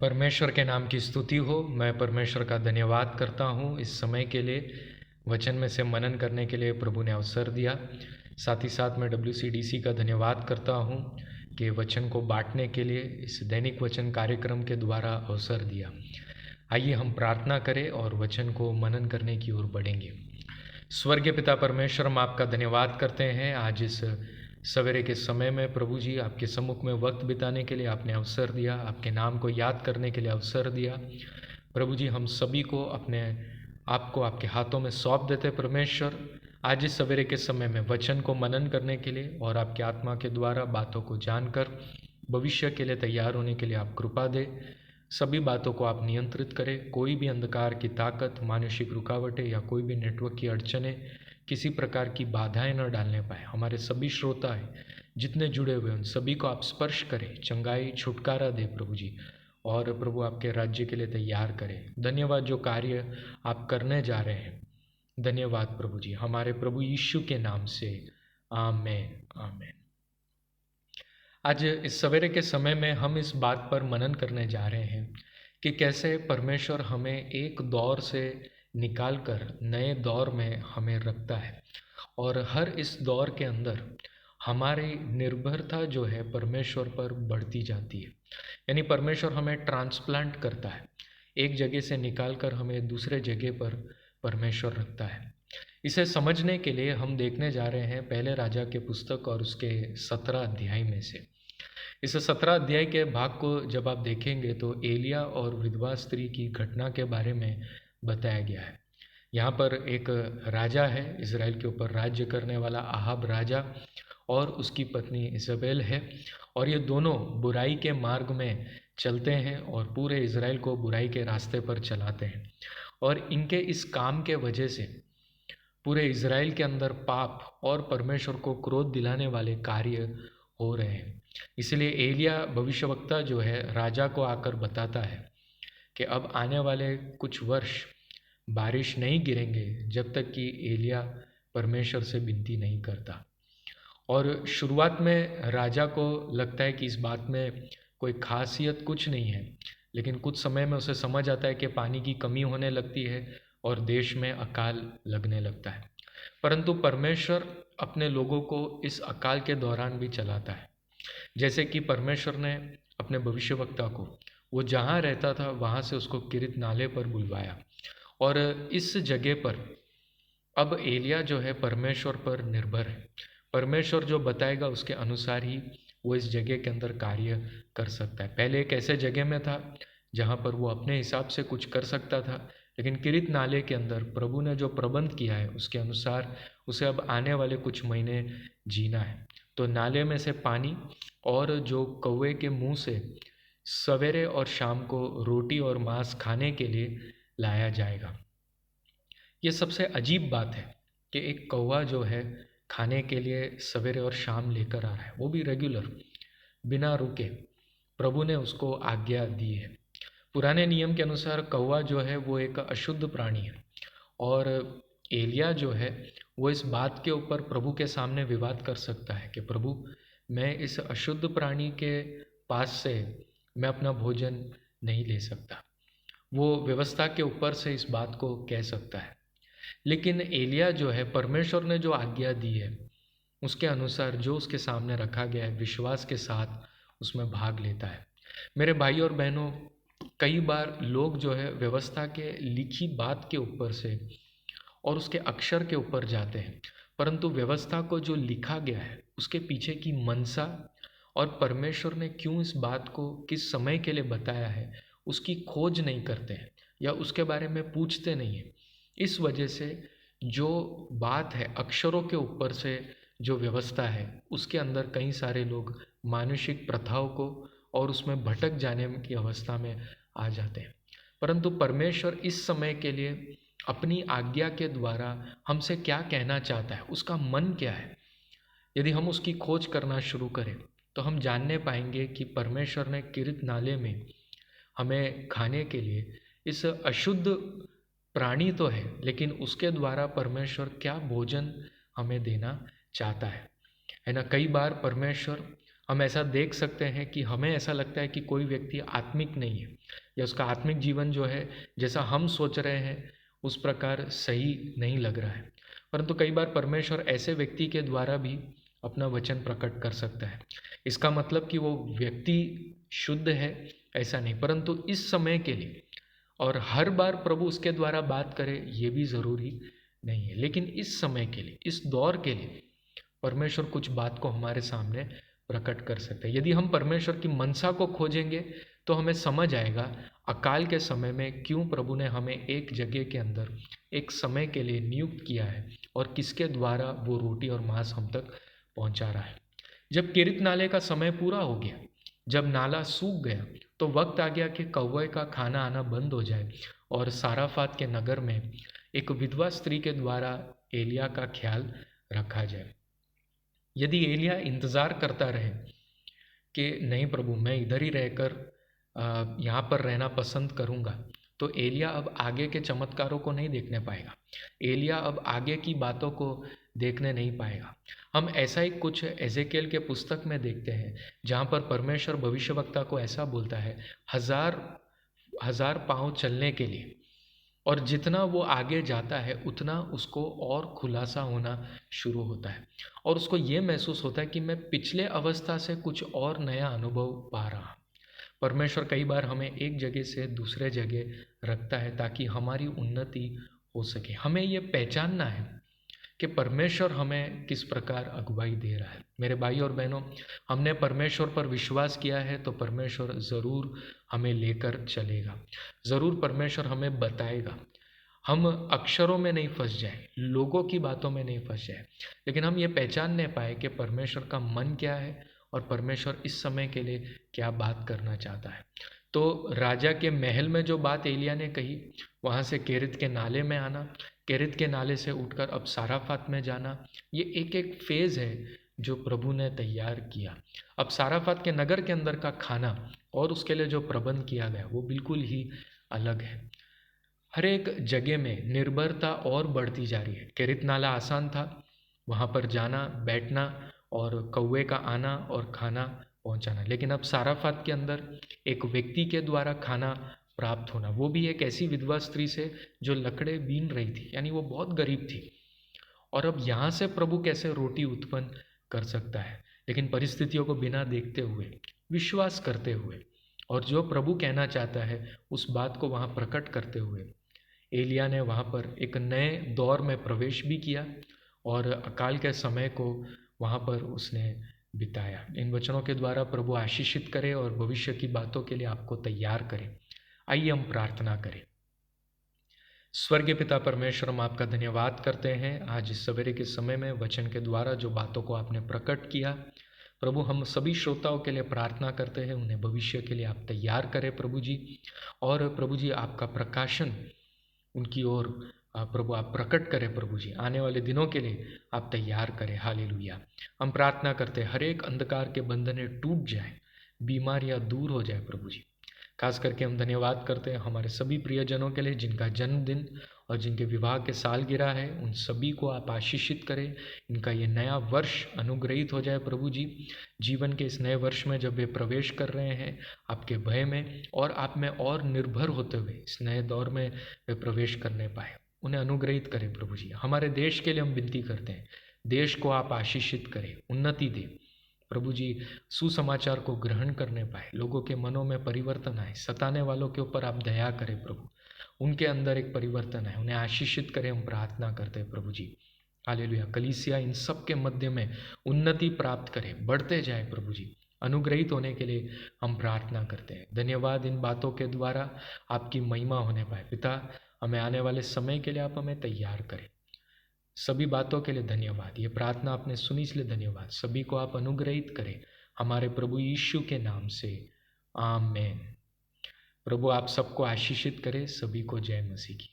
परमेश्वर के नाम की स्तुति हो। मैं परमेश्वर का धन्यवाद करता हूँ इस समय के लिए, वचन में से मनन करने के लिए प्रभु ने अवसर दिया। साथ ही साथ मैं WCDC का धन्यवाद करता हूँ कि वचन को बांटने के लिए इस दैनिक वचन कार्यक्रम के द्वारा अवसर दिया। आइए हम प्रार्थना करें और वचन को मनन करने की ओर बढ़ेंगे। स्वर्गीय पिता परमेश्वर, हम आपका धन्यवाद करते हैं आज इस सवेरे के समय में। प्रभु जी, आपके सम्मुख में वक्त बिताने के लिए आपने अवसर दिया, आपके नाम को याद करने के लिए अवसर दिया। प्रभु जी, हम सभी को अपने आपको आपके हाथों में सौंप देते परमेश्वर। आज इस सवेरे के समय में वचन को मनन करने के लिए और आपके आत्मा के द्वारा बातों को जानकर भविष्य के लिए तैयार होने के लिए आप कृपा दे। सभी बातों को आप नियंत्रित करें। कोई भी अंधकार की ताकत, मानसिक रुकावटें या कोई भी नेटवर्क की अड़चनें, किसी प्रकार की बाधाएं न डालने पाए। हमारे सभी श्रोता हैं जितने जुड़े हुए उन सभी को आप स्पर्श करें, चंगाई छुटकारा दे प्रभु जी, और प्रभु आपके राज्य के लिए तैयार करें। धन्यवाद जो कार्य आप करने जा रहे हैं। धन्यवाद प्रभु जी, हमारे प्रभु यीशु के नाम से आमेन आमेन। आज इस सवेरे के समय में हम इस बात पर मनन करने जा रहे हैं कि कैसे परमेश्वर हमें एक दौर से निकाल कर नए दौर में हमें रखता है, और हर इस दौर के अंदर हमारी निर्भरता जो है परमेश्वर पर बढ़ती जाती है। यानी परमेश्वर हमें ट्रांसप्लांट करता है, एक जगह से निकाल कर हमें दूसरे जगह पर परमेश्वर रखता है। इसे समझने के लिए हम देखने जा रहे हैं पहले राजा के पुस्तक और उसके 17 अध्याय में से। इस 17 अध्याय के भाग को जब आप देखेंगे तो एलिया और विधवा स्त्री की घटना के बारे में बताया गया है। यहाँ पर एक राजा है, इज़राइल के ऊपर राज्य करने वाला आहाब राजा, और उसकी पत्नी इज़बेल है, और ये दोनों बुराई के मार्ग में चलते हैं और पूरे इज़राइल को बुराई के रास्ते पर चलाते हैं। और इनके इस काम के वजह से पूरे इज़राइल के अंदर पाप और परमेश्वर को क्रोध दिलाने वाले कार्य हो रहे हैं। इसलिए एलिया भविष्यवक्ता जो है राजा को आकर बताता है कि अब आने वाले कुछ वर्ष बारिश नहीं गिरेंगे जब तक कि एलिया परमेश्वर से विनती नहीं करता। और शुरुआत में राजा को लगता है कि इस बात में कोई खासियत कुछ नहीं है, लेकिन कुछ समय में उसे समझ आता है कि पानी की कमी होने लगती है और देश में अकाल लगने लगता है। परंतु परमेश्वर अपने लोगों को इस अकाल के दौरान भी चलाता है। जैसे कि परमेश्वर ने अपने भविष्यवक्ता को, वो जहाँ रहता था वहाँ से उसको किरित नाले पर बुलवाया, और इस जगह पर अब एलिया जो है परमेश्वर पर निर्भर है। परमेश्वर जो बताएगा उसके अनुसार ही वो इस जगह के अंदर कार्य कर सकता है। पहले एक ऐसे जगह में था जहाँ पर वो अपने हिसाब से कुछ कर सकता था, लेकिन किरित नाले के अंदर प्रभु ने जो प्रबंध किया है उसके अनुसार उसे अब आने वाले कुछ महीने जीना है। तो नाले में से पानी और जो कौवे के मुंह से सवेरे और शाम को रोटी और मांस खाने के लिए लाया जाएगा। ये सबसे अजीब बात है कि एक कौवा जो है खाने के लिए सवेरे और शाम लेकर आ रहा है, वो भी रेगुलर, बिना रुके। प्रभु ने उसको आज्ञा दी है। पुराने नियम के अनुसार कौवा जो है वो एक अशुद्ध प्राणी है, और एलिया जो है वो इस बात के ऊपर प्रभु के सामने विवाद कर सकता है कि प्रभु, मैं इस अशुद्ध प्राणी के पास से मैं अपना भोजन नहीं ले सकता। वो व्यवस्था के ऊपर से इस बात को कह सकता है। लेकिन एलिया जो है परमेश्वर ने जो आज्ञा दी है उसके अनुसार जो उसके सामने रखा गया है विश्वास के साथ उसमें भाग लेता है। मेरे भाई और बहनों, कई बार लोग जो है व्यवस्था के लिखी बात के ऊपर से और उसके अक्षर के ऊपर जाते हैं, परंतु व्यवस्था को जो लिखा गया है उसके पीछे की मनसा और परमेश्वर ने क्यों इस बात को किस समय के लिए बताया है उसकी खोज नहीं करते हैं या उसके बारे में पूछते नहीं हैं। इस वजह से जो बात है अक्षरों के ऊपर से जो व्यवस्था है उसके अंदर कई सारे लोग मानुषिक प्रथाओं को और उसमें भटक जाने की अवस्था में आ जाते हैं। परंतु परमेश्वर इस समय के लिए अपनी आज्ञा के द्वारा हमसे क्या कहना चाहता है, उसका मन क्या है, यदि हम उसकी खोज करना शुरू करें तो हम जानने पाएंगे कि परमेश्वर ने किरित नाले में हमें खाने के लिए इस अशुद्ध प्राणी तो है, लेकिन उसके द्वारा परमेश्वर क्या भोजन हमें देना चाहता है ना। कई बार परमेश्वर हम ऐसा देख सकते हैं कि हमें ऐसा लगता है कि कोई व्यक्ति आत्मिक नहीं है, या उसका आत्मिक जीवन जो है जैसा हम सोच रहे हैं उस प्रकार सही नहीं लग रहा है। परंतु कई बार परमेश्वर ऐसे व्यक्ति के द्वारा भी अपना वचन प्रकट कर सकता है। इसका मतलब कि वो व्यक्ति शुद्ध है ऐसा नहीं, परंतु इस समय के लिए और हर बार प्रभु उसके द्वारा बात करे ये भी ज़रूरी नहीं है। लेकिन इस समय के लिए, इस दौर के लिए परमेश्वर कुछ बात को हमारे सामने प्रकट कर सकते हैं। यदि हम परमेश्वर की मनसा को खोजेंगे तो हमें समझ आएगा अकाल के समय में क्यों प्रभु ने हमें एक जगह के अंदर एक समय के लिए नियुक्त किया है और किसके द्वारा वो रोटी और मांस हम तक पहुंचा रहा है। जब किरित नाले का समय पूरा हो गया, जब नाला सूख गया, तो वक्त आ गया कि कौवे का खाना आना बंद हो जाए और साराफात के नगर में एक विधवा स्त्री के द्वारा एलिया का ख्याल रखा जाए। यदि एलिया इंतज़ार करता रहे कि नहीं प्रभु मैं इधर ही रहकर यहाँ पर रहना पसंद करूँगा, तो एलिया अब आगे के चमत्कारों को नहीं देखने पाएगा। एलिया अब आगे की बातों को देखने नहीं पाएगा। हम ऐसा ही कुछ एजेकियल के पुस्तक में देखते हैं जहाँ पर परमेश्वर भविष्यवक्ता को ऐसा बोलता है, हजार पाँव चलने के लिए, और जितना वो आगे जाता है उतना उसको और खुलासा होना शुरू होता है और उसको ये महसूस होता है कि मैं पिछले अवस्था से कुछ और नया अनुभव पा रहा हूँ। परमेश्वर कई बार हमें एक जगह से दूसरे जगह रखता है ताकि हमारी उन्नति हो सके। हमें ये पहचानना है कि परमेश्वर हमें किस प्रकार अगुवाई दे रहा है। मेरे भाई और बहनों, हमने परमेश्वर पर विश्वास किया है तो परमेश्वर ज़रूर हमें लेकर चलेगा, ज़रूर परमेश्वर हमें बताएगा। हम अक्षरों में नहीं फंस जाए, लोगों की बातों में नहीं फंस जाए, लेकिन हम ये पहचानने पाए कि परमेश्वर का मन क्या है और परमेश्वर इस समय के लिए क्या बात करना चाहता है। तो राजा के महल में जो बात एलिया ने कही, वहाँ से केरित के नाले में आना, केरित के नाले से उठकर अब साराफात में जाना, ये एक एक फेज़ है जो प्रभु ने तैयार किया। अब साराफात के नगर के अंदर का खाना और उसके लिए जो प्रबंध किया गया वो बिल्कुल ही अलग है। हर एक जगह में निर्भरता और बढ़ती जा रही है। केरित नाला आसान था, वहाँ पर जाना, बैठना और कौवे का आना और खाना पहुँचाना, लेकिन अब साराफात के अंदर एक व्यक्ति के द्वारा खाना प्राप्त होना, वो भी एक ऐसी विधवा स्त्री से जो लकड़े बीन रही थी, यानी वो बहुत गरीब थी। और अब यहाँ से प्रभु कैसे रोटी उत्पन्न कर सकता है, लेकिन परिस्थितियों को बिना देखते हुए, विश्वास करते हुए और जो प्रभु कहना चाहता है उस बात को वहाँ प्रकट करते हुए एलिया ने वहाँ पर एक नए दौर में प्रवेश भी किया और अकाल के समय को वहाँ पर उसने बिताया। इन वचनों के द्वारा प्रभु आशीषित करे और भविष्य की बातों के लिए आपको तैयार करे। आइए हम प्रार्थना करें। स्वर्गीय पिता परमेश्वर, हम आपका धन्यवाद करते हैं आज इस सवेरे के समय में वचन के द्वारा जो बातों को आपने प्रकट किया। प्रभु, हम सभी श्रोताओं के लिए प्रार्थना करते हैं, उन्हें भविष्य के लिए आप तैयार करें प्रभु जी, और प्रभु जी आपका प्रकाशन उनकी ओर प्रभु आप प्रकट करें प्रभु जी, आने वाले दिनों के लिए आप तैयार करें। हालेलुया। हम प्रार्थना करते हैं हर एक अंधकार के बंधने टूट जाए, बीमारियां दूर हो जाए प्रभु जी। खास करके हम धन्यवाद करते हैं हमारे सभी प्रियजनों के लिए जिनका जन्मदिन और जिनके विवाह के सालगिरह है, उन सभी को आप आशीषित करें। इनका ये नया वर्ष अनुग्रहित हो जाए प्रभु जी। जीवन के इस नए वर्ष में जब वे प्रवेश कर रहे हैं आपके भय में और आप में और निर्भर होते हुए इस नए दौर में वे प्रवेश करने पाए, उन्हें अनुग्रहित करें प्रभु जी। हमारे देश के लिए हम विनती करते हैं, देश को आप आशीषित करें, उन्नति दें प्रभु जी, सुसमाचार को ग्रहण करने पाए, लोगों के मनों में परिवर्तन आए, सताने वालों के ऊपर आप दया करें प्रभु, उनके अंदर एक परिवर्तन है, उन्हें आशीषित करें। हम प्रार्थना करते हैं प्रभु जी। हालेलुया। कलीसिया इन सब के मध्य में उन्नति प्राप्त करे, बढ़ते जाए प्रभु जी, अनुग्रहित होने के लिए हम प्रार्थना करते हैं। धन्यवाद इन बातों के द्वारा आपकी महिमा होने पाए। पिता, हमें आने वाले समय के लिए आप हमें तैयार करें। सभी बातों के लिए धन्यवाद। ये प्रार्थना आपने सुनी इसलिए धन्यवाद। सभी को आप अनुग्रहित करें हमारे प्रभु यीशु के नाम से, आमीन। प्रभु आप सबको आशीषित करें। सभी को जय मसीह की।